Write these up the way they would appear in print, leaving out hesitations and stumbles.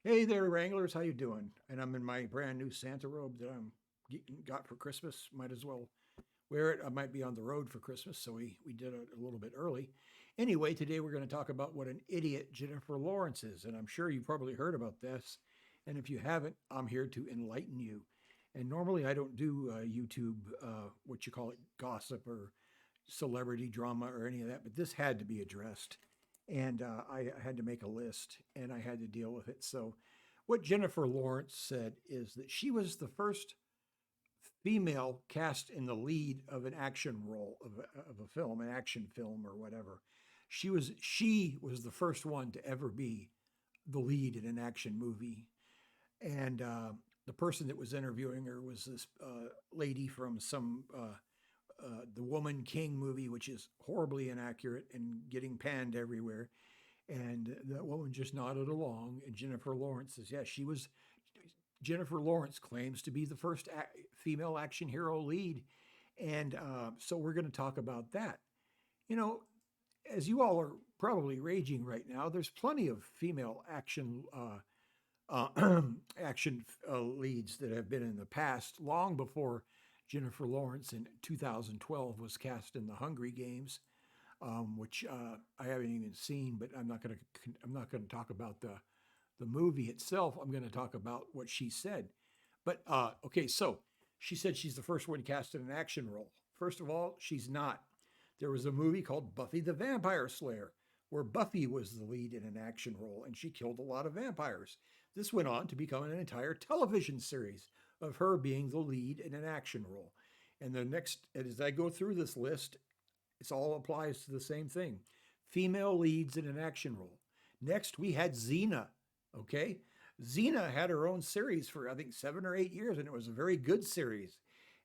Hey there, Wranglers. How you doing? And I'm in my brand new Santa robe that got for Christmas. Might as well wear it. I might be on the road for Christmas, so we did it a little bit early. Anyway, today we're going to talk about what an idiot Jennifer Lawrence is, and I'm sure you've probably heard about this. And if you haven't, I'm here to enlighten you. And normally I don't do YouTube, what you call it, gossip or celebrity drama or any of that, but this had to be addressed. And I had to make a list and I had to deal with it. So, what Jennifer Lawrence said is that she was the first female cast in the lead of an action role of a film, an action film or whatever. She was the first one to ever be the lead in an action movie. And the person that was interviewing her was this lady from some the Woman King movie, which is horribly inaccurate and getting panned everywhere. And that woman just nodded along. And Jennifer Lawrence says, yeah, she was. Jennifer Lawrence claims to be the first female action hero lead. And so we're going to talk about that. You know, as you all are probably raging right now, there's plenty of female action leads that have been in the past, long before Jennifer Lawrence in 2012 was cast in the Hungry Games, which I haven't even seen. But I'm not going to talk about the movie itself. I'm going to talk about what she said. But okay, so she said she's the first one cast in an action role. First of all, she's not. There was a movie called Buffy the Vampire Slayer where Buffy was the lead in an action role and she killed a lot of vampires. This went on to become an entire television series of her being the lead in an action role. And the next, as I go through this list, it all applies to the same thing. Female leads in an action role. Next, we had Xena. Okay. Xena had her own series for, I think, 7 or 8 years, and it was a very good series.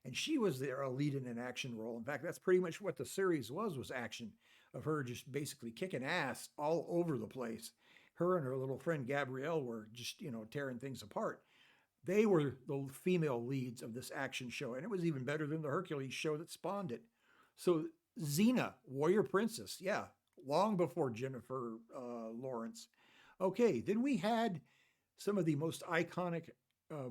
And she was there a lead in an action role. In fact, that's pretty much what the series was action of her just basically kicking ass all over the place. Her and her little friend Gabrielle were just, tearing things apart. They were the female leads of this action show, and it was even better than the Hercules show that spawned it. So Xena, Warrior Princess, yeah, long before Jennifer Lawrence. Okay, then we had some of the most iconic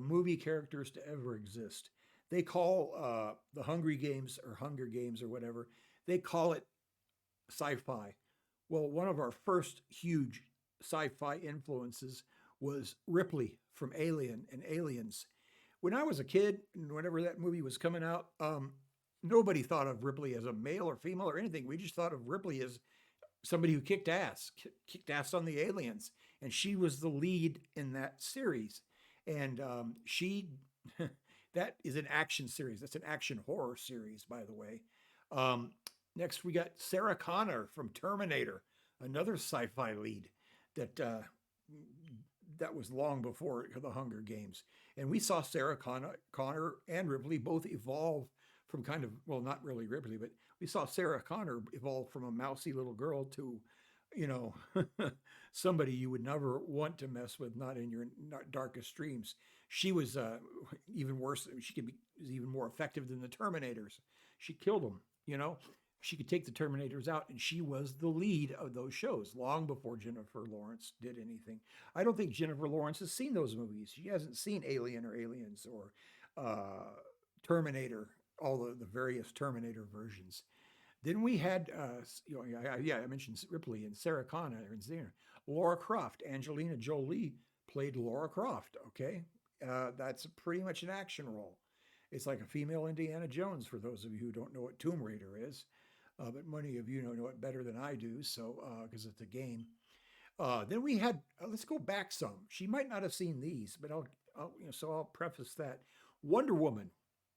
movie characters to ever exist. They call the Hungry Games or Hunger Games or whatever, they call it sci-fi. Well, one of our first huge sci-fi influences was Ripley from Alien and Aliens. When I was a kid, and whenever that movie was coming out, nobody thought of Ripley as a male or female or anything. We just thought of Ripley as somebody who kicked ass on the aliens, and she was the lead in that series. And she, that is an action series. That's an action horror series, by the way. Um, Next, we got Sarah Connor from Terminator, another sci-fi lead that was long before the Hunger Games. And we saw Connor and Ripley both evolve from kind of, well, not really Ripley, but we saw Sarah Connor evolve from a mousy little girl to, you know, somebody you would never want to mess with, not in your darkest dreams. She was even worse. She was even more effective than the Terminators. She killed them. She could take the Terminators out, and she was the lead of those shows long before Jennifer Lawrence did anything. I don't think Jennifer Lawrence has seen those movies. She hasn't seen Alien or Aliens or uh, Terminator, all the various Terminator versions. Then we had, yeah, I mentioned Ripley and Sarah Connor and Xena. Laura Croft, Angelina Jolie played Laura Croft. Okay, that's pretty much an action role. It's like a female Indiana Jones for those of you who don't know what Tomb Raider is, but many of you know it better than I do. So because it's a game. Then we had. Let's go back some. She might not have seen these, but I'll preface that. Wonder Woman,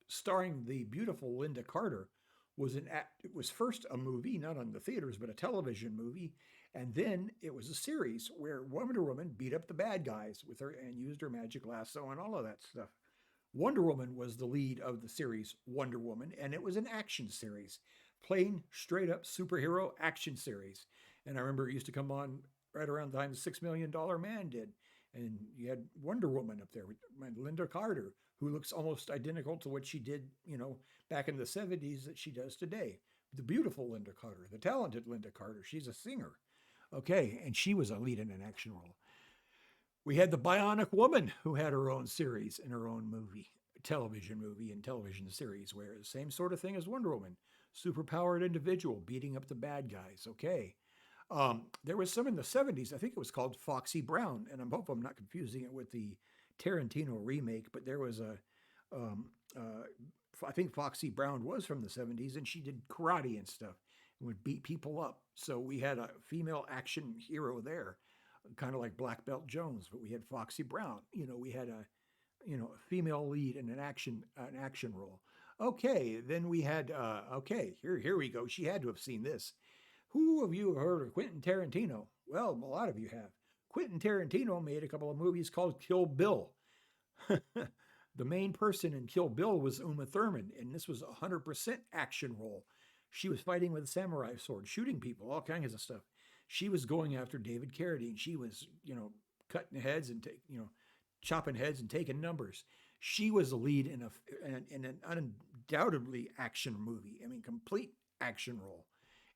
starring the beautiful Linda Carter, it was first a movie, not on the theaters, but a television movie, and then it was a series where Wonder Woman beat up the bad guys with her and used her magic lasso and all of that stuff. Wonder Woman was the lead of the series Wonder Woman, and it was an action series, plain, straight up superhero action series. And I remember it used to come on right around the time the $6 Million Man did. And you had Wonder Woman up there with Linda Carter, who looks almost identical to what she did, back in the 70s that she does today. The beautiful Linda Carter, the talented Linda Carter. She's a singer. Okay, and she was a lead in an action role. We had the Bionic Woman who had her own series and her own movie, movie and television series, where the same sort of thing as Wonder Woman, superpowered individual beating up the bad guys. Okay. There was some in the 70s. I think it was called Foxy Brown, and I hope I'm not confusing it with the Tarantino remake, but there was a, um, uh, I think Foxy Brown was from the 70s, and she did karate and stuff and would beat people up. So we had a female action hero there, kind of like Black Belt Jones, but we had Foxy Brown. We had a female lead in an action role. Okay, then we had okay, here we go. She had to have seen this. Who of you have heard of Quentin Tarantino? Well, a lot of you have. Quentin Tarantino made a couple of movies called Kill Bill. The main person in Kill Bill was Uma Thurman, and this was a 100% action role. She was fighting with a samurai sword, shooting people, all kinds of stuff. She was going after David Carradine. She was, cutting heads and chopping heads and taking numbers. She was the lead in an undoubtedly action movie. I mean, complete action role.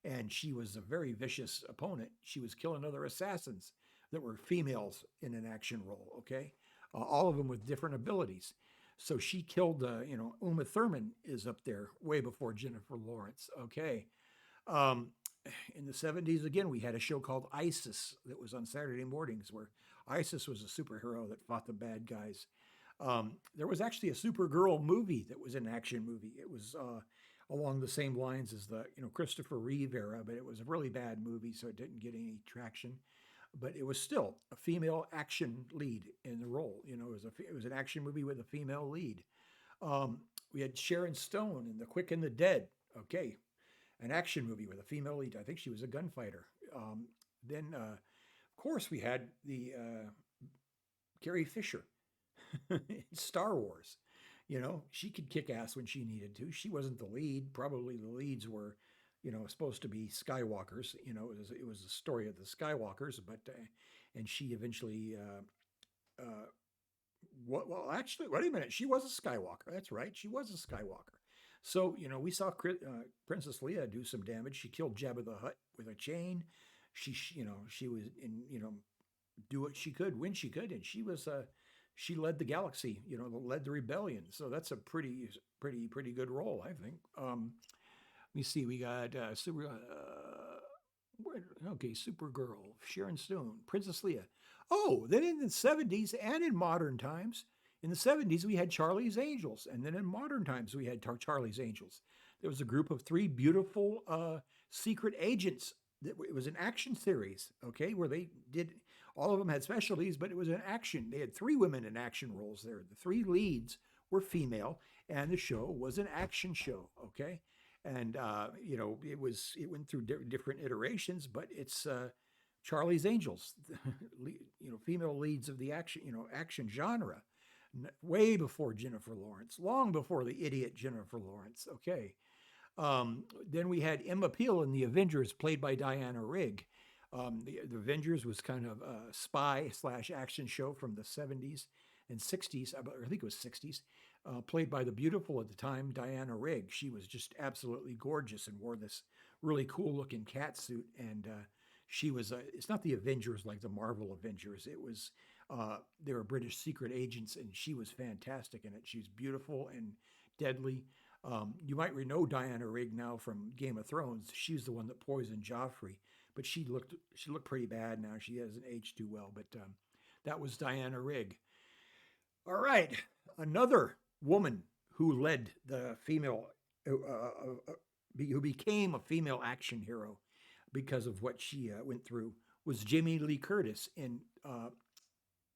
And she was a very vicious opponent. She was killing other assassins that were females in an action role. Okay, all of them with different abilities. So she killed. Uma Thurman is up there way before Jennifer Lawrence. Okay. Um, in the 70s, again, we had a show called ISIS that was on Saturday mornings where ISIS was a superhero that fought the bad guys. There was actually a Supergirl movie that was an action movie. It was along the same lines as the Christopher Reeve era, but it was a really bad movie, so it didn't get any traction. But it was still a female action lead in the role. It was an action movie with a female lead. Um, we had Sharon Stone in The Quick and the Dead. Okay, an action movie with a female lead. I think she was a gunfighter. Then, of course, we had the Carrie Fisher in Star Wars. She could kick ass when she needed to. She wasn't the lead. Probably the leads were, supposed to be Skywalkers. It was a story of the Skywalkers, but and she eventually. Well, actually, wait a minute. She was a Skywalker. That's right. She was a Skywalker. So we saw Princess Leia do some damage. She killed Jabba the Hutt with a chain. She was in do what she could when she could, and she led the galaxy, led the rebellion. So that's a pretty good role, I think. Let me see. We got okay, Supergirl, Sharon Stone, Princess Leia. Oh, then in the 70s and in modern times, in the 70s we had Charlie's Angels, and then in modern times we had Charlie's Angels. There was a group of three beautiful secret agents. It was an action series, okay, where they did all of them had specialties, but it was an action. They had three women in action roles there. The three leads were female, and the show was an action show. Okay, and it went through different iterations, but it's Charlie's Angels, female leads of the action genre, way before Jennifer Lawrence, long before the idiot Jennifer Lawrence. Okay, then we had Emma Peel in The Avengers, played by Diana Rigg. The Avengers was kind of a spy slash action show from the 70s and 60s. I think it was 60s, played by the beautiful at the time Diana Rigg. She was just absolutely gorgeous and wore this really cool looking cat suit. And she was, it's not the Avengers like the Marvel Avengers. It was, they were British secret agents, and she was fantastic in it. She's beautiful and deadly. You might know Diana Rigg now from Game of Thrones. She's the one that poisoned Joffrey, but she looked pretty bad now. She hasn't aged too well, but that was Diana Rigg. All right, another woman who led the female, who became a female action hero because of what she went through was Jamie Lee Curtis in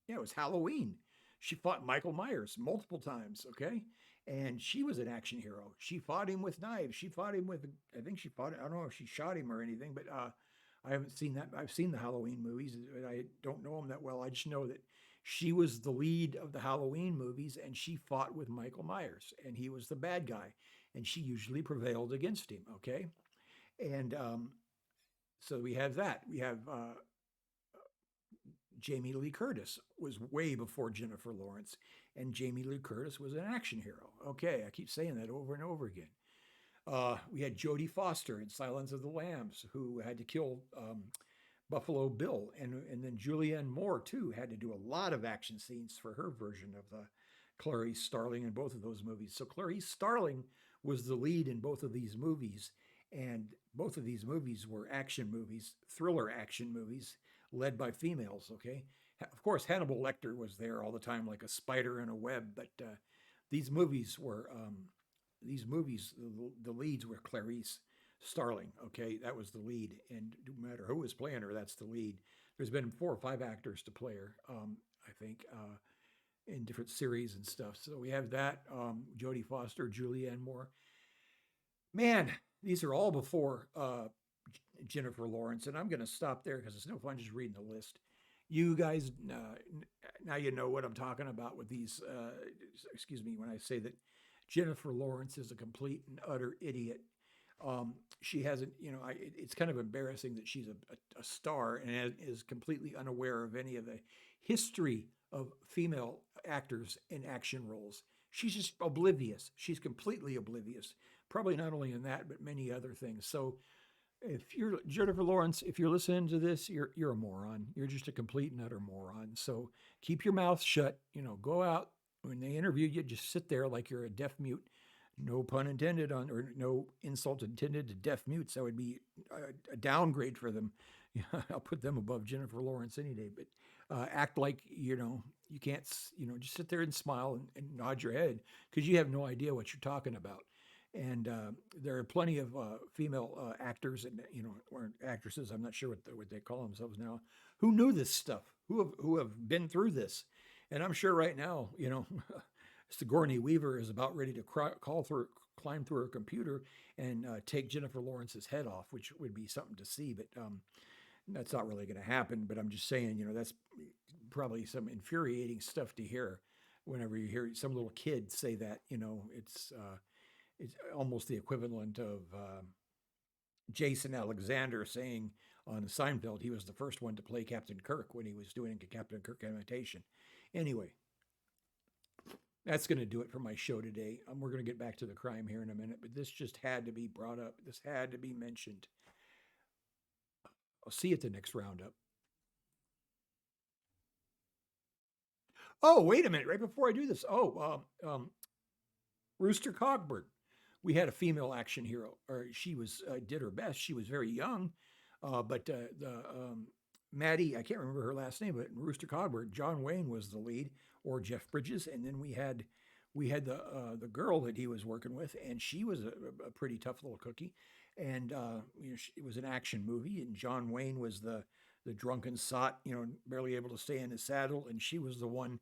yeah, it was Halloween. She fought Michael Myers multiple times, okay? And she was an action hero. She fought him with knives. She fought him with, I think she fought, I don't know if she shot him or anything, but I haven't seen that. I've seen the Halloween movies, but I don't know them that well. I just know that she was the lead of the Halloween movies, and she fought with Michael Myers, and he was the bad guy, and she usually prevailed against him, okay? And so we have that. We have Jamie Lee Curtis was way before Jennifer Lawrence, and Jamie Lee Curtis was an action hero. Okay, I keep saying that over and over again. We had Jodie Foster in Silence of the Lambs, who had to kill Buffalo Bill, and then Julianne Moore too had to do a lot of action scenes for her version of the Clarice Starling in both of those movies. So Clarice Starling was the lead in both of these movies, and both of these movies were action movies, thriller action movies, led by females. Okay, of course Hannibal Lecter was there all the time like a spider in a web, but these movies were the leads were Clarice Starling. Okay, that was the lead, and no matter who was playing her, that's the lead. There's been 4 or 5 actors to play her, I think, in different series and stuff. So we have that Jodie Foster, Julianne Moore. Man, these are all before Jennifer Lawrence, and I'm going to stop there because it's no fun just reading the list. You guys, now you know what I'm talking about with these. Excuse me when I say that Jennifer Lawrence is a complete and utter idiot. She hasn't, it's kind of embarrassing that she's a star and is completely unaware of any of the history of female actors in action roles. She's just oblivious. She's completely oblivious. Probably not only in that, but many other things. So if you're Jennifer Lawrence, if you're listening to this, you're a moron. You're just a complete and utter moron. So keep your mouth shut. Go out when they interview you. Just sit there like you're a deaf mute. No pun intended on, or no insult intended to deaf mutes. That would be a downgrade for them. I'll put them above Jennifer Lawrence any day. But act like you can't. Just sit there and smile and nod your head because you have no idea what you're talking about. And there are plenty of female actors and or actresses. I'm not sure what they call themselves now, who knew this stuff, who have been through this. And I'm sure right now, Sigourney Weaver is about ready to climb through her computer and take Jennifer Lawrence's head off, which would be something to see. But that's not really going to happen. But I'm just saying, that's probably some infuriating stuff to hear whenever you hear some little kid say that. It's almost the equivalent of Jason Alexander saying on Seinfeld he was the first one to play Captain Kirk when he was doing a Captain Kirk imitation. Anyway, that's going to do it for my show today. We're going to get back to the crime here in a minute, but this just had to be brought up. This had to be mentioned. I'll see you at the next roundup. Oh, wait a minute. Right before I do this. Rooster Cogburn. We had a female action hero, or she was did her best. She was very young, but the Maddie, I can't remember her last name, but Rooster Cogburn, John Wayne was the lead, or Jeff Bridges, and then we had the girl that he was working with, and she was a pretty tough little cookie, and it was an action movie, and John Wayne was the drunken sot, barely able to stay in his saddle, and she was the one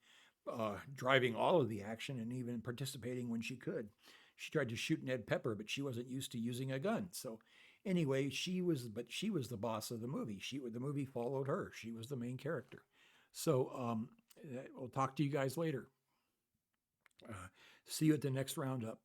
driving all of the action and even participating when she could. She tried to shoot Ned Pepper, but she wasn't used to using a gun. So anyway, she was the boss of the movie. The movie followed her. She was the main character. So we'll talk to you guys later. See you at the next roundup.